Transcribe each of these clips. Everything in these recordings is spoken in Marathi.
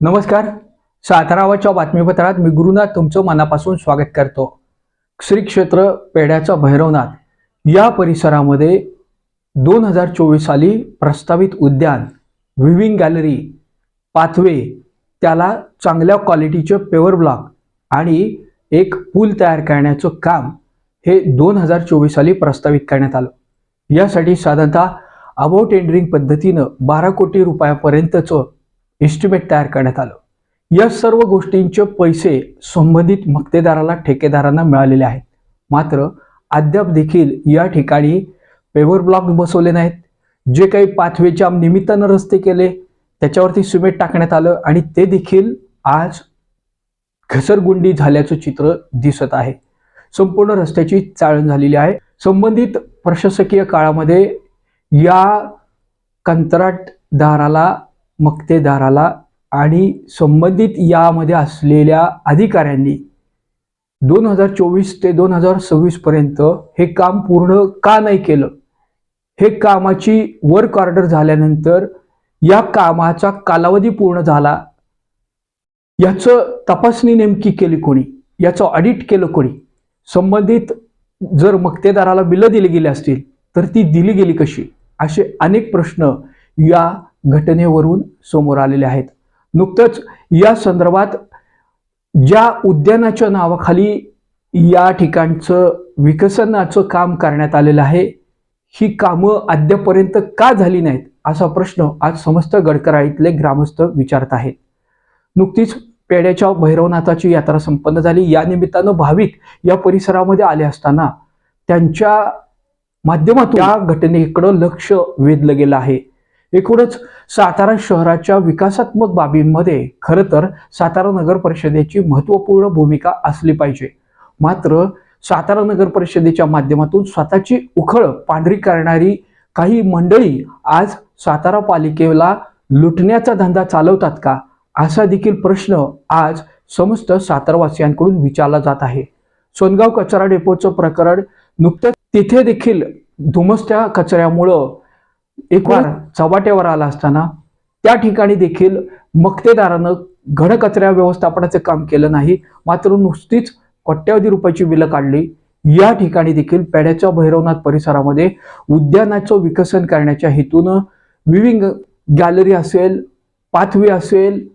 नमस्कार. साताराच्या बातमीपत्रात मी गुरुनाथ तुमचं मनापासून स्वागत करतो. श्री क्षेत्र पेढ्याचा भैरवनाथ या परिसरामध्ये 2024 साली प्रस्तावित उद्यान, विविंग गॅलरी, पाथवे, त्याला चांगल्या क्वालिटीचे पेवर ब्लॉक आणि एक पूल तयार करण्याचं काम हे 2024 साली प्रस्तावित करण्यात आलं. यासाठी साधारणतः अबाव टेंडरिंग पद्धतीनं 12 कोटी रुपयापर्यंतचं एस्टिमेट तयार करण्यात आलं. या सर्व गोष्टींचे पैसे संबंधित मक्तेदाराला, ठेकेदारांना मिळालेले आहेत. मात्र अद्याप देखील या ठिकाणी पेवर ब्लॉक बसवले नाहीत. जे काही पाथवेच्या निमित्तानं रस्ते केले त्याच्यावरती सिमेंट टाकण्यात आलं आणि ते देखील आज घसरगुंडी झाल्याचं चित्र दिसत आहे. संपूर्ण रस्त्याची चाळण झालेली आहे. संबंधित प्रशासकीय काळामध्ये या कंत्राटदाराला, मक्तेदाराला आणि संबंधित यामध्ये असलेल्या अधिकाऱ्यांनी 2024 ते 2026 पर्यंत हे काम पूर्ण का नाही केलं? हे कामाची वर्क ऑर्डर झाल्यानंतर या कामाचा कालावधी पूर्ण झाला, याचं तपासणी नेमकी केली कोणी? याचं ऑडिट केलं कोणी? संबंधित जर मक्तेदाराला बिलं दिली गेली असतील तर ती दिली गेली कशी? असे अनेक प्रश्न या घटनेवरून समोर आलेले आहेत. नुकतंच या संदर्भात ज्या उद्यानाच्या नावाखाली या ठिकाणचं विकसनाचं काम करण्यात आलेलं आहे, ही कामं अद्यापर्यंत का झाली नाहीत असा प्रश्न आज समस्त गडकराळीतले ग्रामस्थ विचारत आहेत. नुकतीच पेढ्याच्या भैरवनाथाची यात्रा संपन्न झाली. या निमित्तानं भाविक या परिसरामध्ये आले असताना त्यांच्या माध्यमातून या घटनेकडे लक्ष वेधलं गेलं आहे. एकूणच सातारा शहराच्या विकासात्मक बाबींमध्ये खरं तर सातारा नगर परिषदेची महत्त्वपूर्ण भूमिका असली पाहिजे. मात्र सातारा नगर परिषदेच्या माध्यमातून स्वतःची उखळ पांढरी करणारी काही मंडळी आज सातारा पालिकेला लुटण्याचा धंदा चालवतात का, असा देखील प्रश्न आज समस्त सातारवासियांकडून विचारला जात आहे. सोनगाव कचरा डेपोचं प्रकरण, नुकतंच तिथे देखील धुमसत्या कचऱ्यामुळं एक वार चव्हाट्यावर आला असताना त्या ठिकाणी देखील मक्तेदारानं घन कचरा व्यवस्थापनाचं काम केलं नाही, मात्र नुसतीच कोट्यवधी रुपयाची बिलं काढली. या ठिकाणी देखील पेढ्याच्या भैरवनाथ परिसरामध्ये उद्यानाचं विकसन करण्याच्या हेतून विविंग गॅलरी असेल, पाथवे असेल,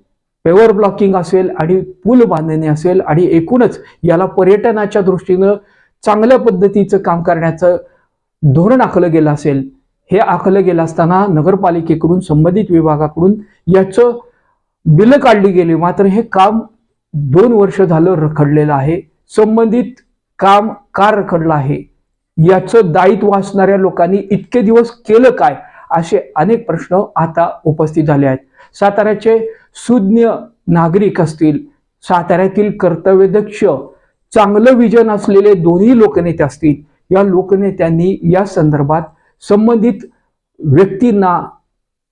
पेवर ब्लॉकिंग असेल आणि पूल बांधणे असेल आणि एकूणच याला पर्यटनाच्या दृष्टीनं चांगल्या पद्धतीचं काम करण्याचं धोरण आखलं गेलं असेल. हे आखलं गेलं असताना नगरपालिकेकडून, संबंधित विभागाकडून याचं बिलं काढली गेली. मात्र हे काम 2 वर्ष झालं रखडलेलं आहे. संबंधित काम का रखडलं आहे, याचं दायित्व असणाऱ्या लोकांनी इतके दिवस केलं काय, असे अनेक प्रश्न आता उपस्थित झाले आहेत. साताऱ्याचे सुज्ञ नागरिक असतील, साताऱ्यातील कर्तव्यदक्ष चांगलं विजन असलेले दोन्ही लोकनेते असतील, या लोकनेत्यांनी या संदर्भात संबंधित व्यक्तींना,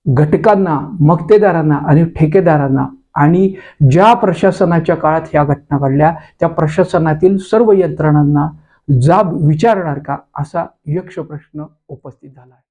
घटकांना, मक्तेदारांना आणि ठेकेदारांना आणि ज्या प्रशासनाच्या काळात ह्या घटना घडल्या त्या प्रशासनातील सर्व यंत्रणांना जाब विचारणार का, असा यक्ष प्रश्न उपस्थित झाला आहे.